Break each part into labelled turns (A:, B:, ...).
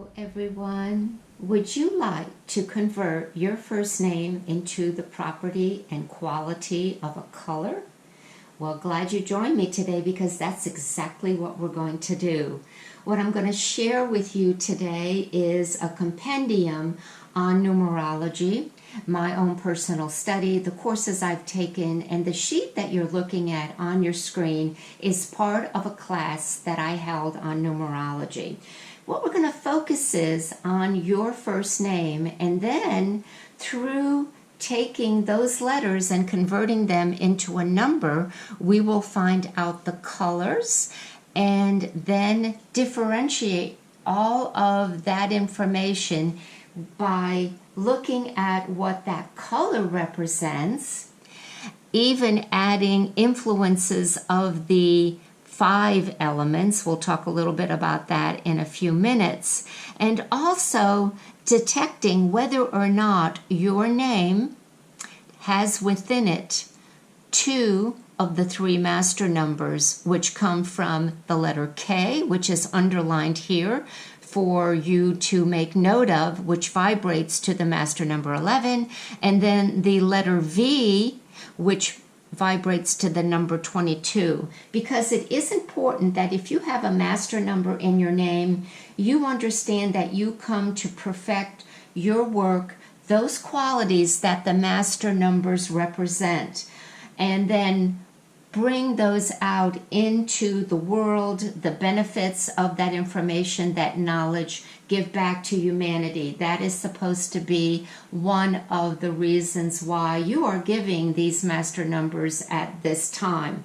A: Hello everyone. Would you like to convert your first name into the property and quality of a color? Well, glad you joined me today because that's exactly what we're going to do. What I'm going to share with you today is a compendium on numerology, my own personal study, the courses I've taken, and the sheet that you're looking at on your screen is part of a class that I held on numerology. What we're going to focus is on your first name, and then through taking those letters and converting them into a number, we will find out the colors and then differentiate all of that information by looking at what that color represents, even adding influences of the 5 elements. We'll talk a little bit about that in a few minutes. And also detecting whether or not your name has within it 2 of the 3 master numbers, which come from the letter K, which is underlined here for you to make note of, which vibrates to the master number 11, and then the letter V, which vibrates to the number 22, because it is important that if you have a master number in your name, you understand that you come to perfect your work, those qualities that the master numbers represent, and then bring those out into the world, the benefits of that information, that knowledge, give back to humanity. That is supposed to be one of the reasons why you are giving these master numbers at this time.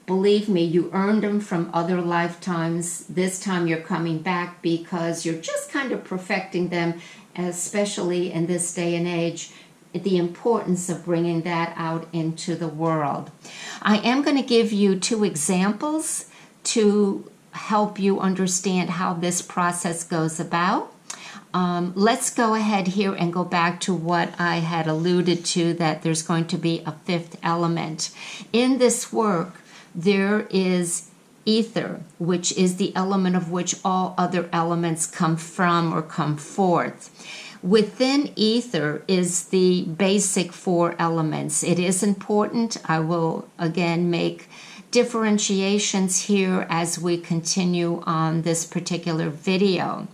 A: Believe me, you earned them from other lifetimes. This time you're coming back because you're just kind of perfecting them, especially in this day and age, the importance of bringing that out into the world. I am going to give you 2 examples to help you understand how this process goes about. Let's go ahead here and go back to what I had alluded to, that there's going to be a 5th element. In this work, there is ether, which is the element of which all other elements come from or come forth. Within ether is the basic 4 elements. It is important. I will again make differentiations here as we continue on this particular video.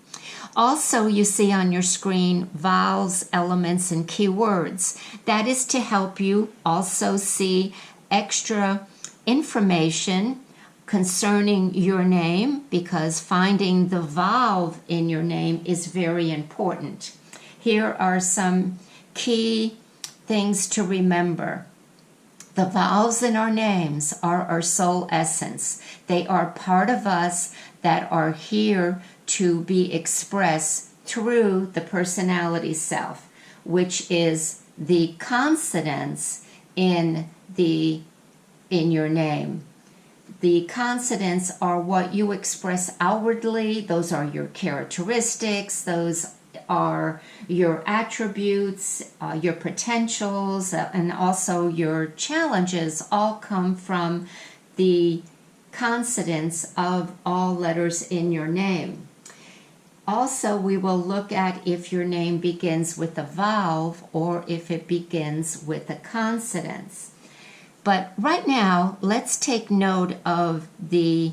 A: Also, you see on your screen vowels, elements, and keywords. That is to help you also see extra information concerning your name, because finding the vowel in your name is very important. Here are some key things to remember. The vowels in our names are our soul essence. They are part of us that are here to be expressed through the personality self, which is the consonants in your name. The consonants are what you express outwardly. Those are your characteristics. Those are your attributes, your potentials, and also your challenges all come from the consonants of all letters in your name. Also, we will look at if your name begins with a vowel or if it begins with a consonant. But right now, let's take note of the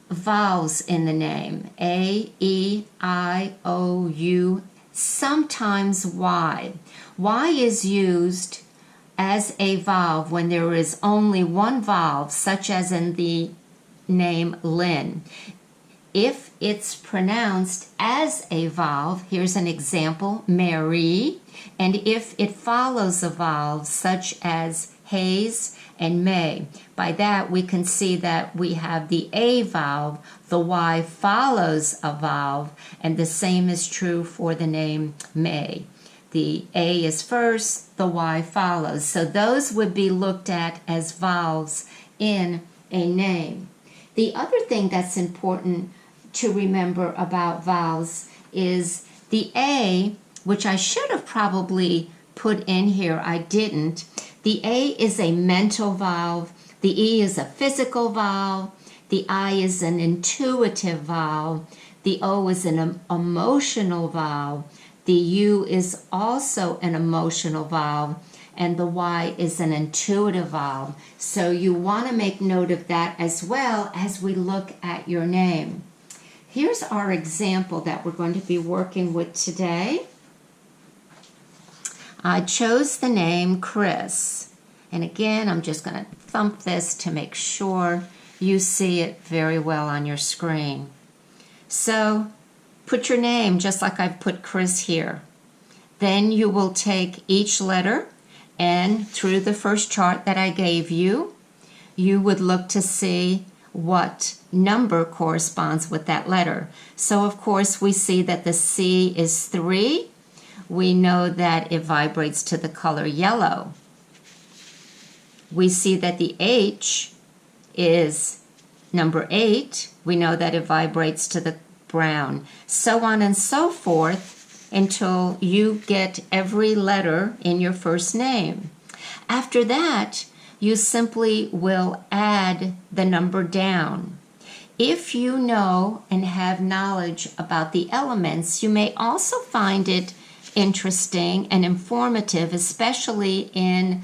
A: vowels in the name. A, E, I, O, U, sometimes Y. Y is used as a vowel when there is only one vowel, such as in the name Lynn. If it's pronounced as a vowel, here's an example, Mary, and if it follows a vowel such as Hayes and May, by that we can see that we have the A vowel, the Y follows a vowel, and the same is true for the name May. The A is first, the Y follows. So those would be looked at as vowels in a name. The other thing that's important to remember about vowels is the A, which I should have probably put in here, I didn't. The A is a mental vowel, the E is a physical vowel, the I is an intuitive vowel, The O is an emotional vowel. The U is also an emotional vowel. And the Y is an intuitive vowel. So you want to make note of that as well as we look at your name. Here's our example that we're going to be working with today. I chose the name Chris. And again, I'm just going to thump this to make sure you see it very well on your screen. So put your name just like I've put Chris here. Then you will take each letter, and through the first chart that I gave you, you would look to see what number corresponds with that letter. So of course we see that the C is 3. We know that it vibrates to the color yellow. We see that the H is number 8. We know that it vibrates to the brown. So on and so forth until you get every letter in your first name. After that, you simply will add the number down. If you know and have knowledge about the elements, you may also find it interesting and informative, especially in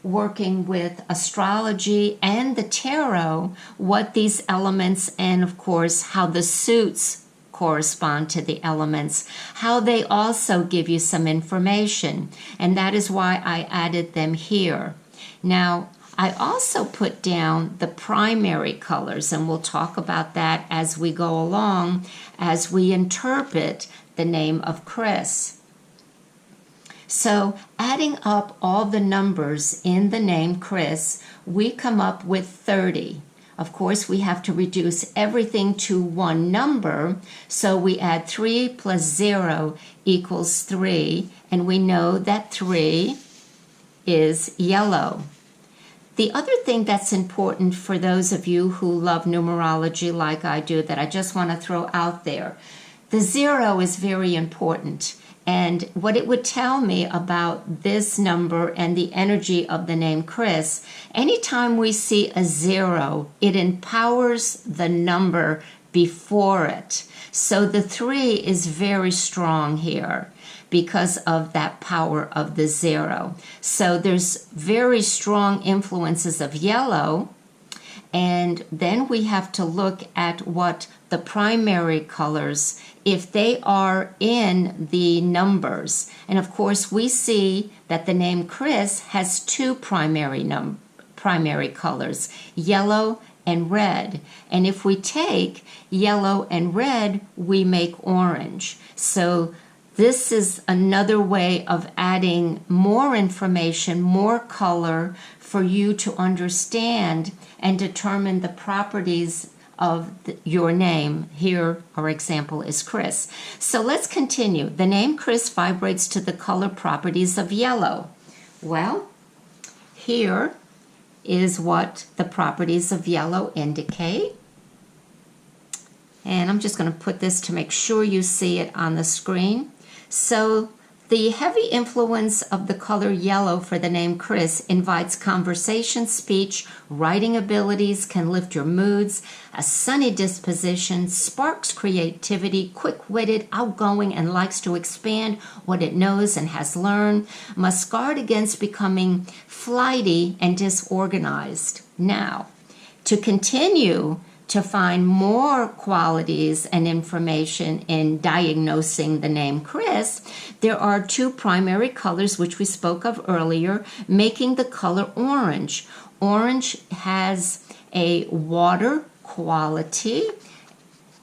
A: working with astrology and the tarot, what these elements and, of course, how the suits correspond to the elements, how they also give you some information. And that is why I added them here. Now, I also put down the primary colors, and we'll talk about that as we go along, as we interpret the name of Chris. So adding up all the numbers in the name Chris, we come up with 30. Of course, we have to reduce everything to one number, so we add 3 plus 0 equals 3, and we know that 3 is yellow. The other thing that's important for those of you who love numerology like I do, that I just want to throw out there, the 0 is very important. And what it would tell me about this number and the energy of the name Chris, anytime we see a 0, it empowers the number before it. So the 3 is very strong here because of that power of the 0. So there's very strong influences of yellow. And then we have to look at what the primary colors, if they are in the numbers. And of course, we see that the name Chris has 2 primary colors, yellow and red. And if we take yellow and red, we make orange. So this is another way of adding more information, more color for you to understand and determine the properties of your name. Here, our example is Chris. So let's continue. The name Chris vibrates to the color properties of yellow. Well, here is what the properties of yellow indicate. And I'm just going to put this to make sure you see it on the screen. So the heavy influence of the color yellow for the name Chris invites conversation, speech, writing abilities, can lift your moods, a sunny disposition, sparks creativity, quick-witted, outgoing, and likes to expand what it knows and has learned, must guard against becoming flighty and disorganized. Now, to continue to find more qualities and information in diagnosing the name Chris, there are 2 primary colors which we spoke of earlier, making the color orange. Orange has a water quality,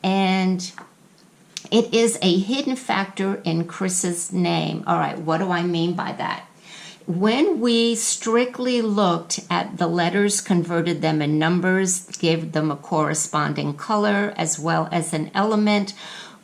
A: and it is a hidden factor in Chris's name. All right, what do I mean by that? When we strictly looked at the letters, converted them in numbers, gave them a corresponding color as well as an element,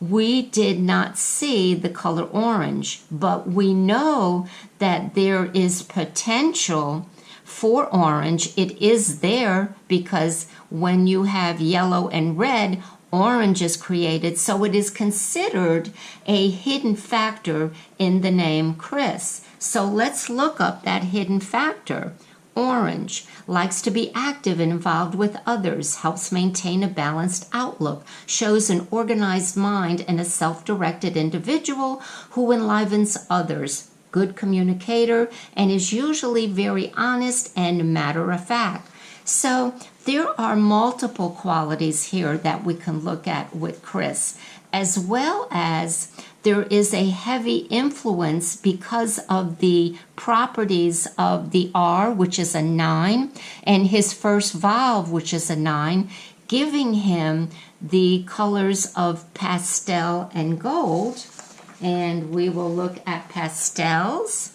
A: we did not see the color orange, but we know that there is potential for orange. It is there because when you have yellow and red, orange is created, so it is considered a hidden factor in the name Chris. So let's look up that hidden factor. Orange, likes to be active and involved with others, helps maintain a balanced outlook, shows an organized mind and a self-directed individual who enlivens others. Good communicator and is usually very honest and matter of fact. So there are multiple qualities here that we can look at with Chris, as well as there is a heavy influence because of the properties of the R, which is a 9, and his first valve, which is a 9, giving him the colors of pastel and gold. And we will look at pastels.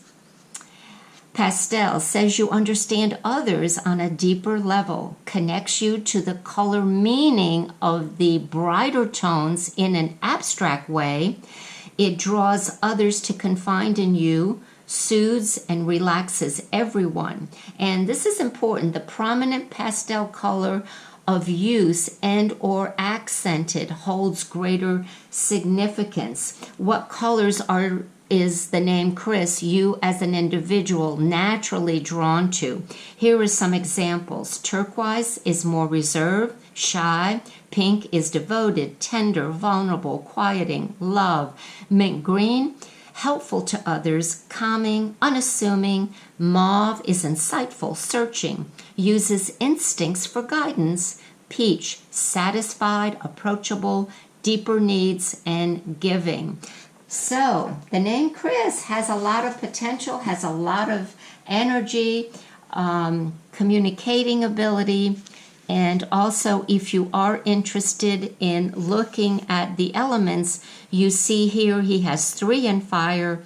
A: Pastel says you understand others on a deeper level, connects you to the color meaning of the brighter tones in an abstract way. It draws others to confide in you, soothes and relaxes everyone. And this is important. The prominent pastel color of use and or accented holds greater significance. What colors is the name Chris, you as an individual, naturally drawn to? Here are some examples. Turquoise is more reserved, shy. Pink is devoted, tender, vulnerable, quieting, love. Mint green, helpful to others, calming, unassuming. Mauve is insightful, searching, uses instincts for guidance. Peach, satisfied, approachable, deeper needs, and giving. So the name Chris has a lot of potential, has a lot of energy, communicating ability, and also if you are interested in looking at the elements, you see here he has 3 in fire,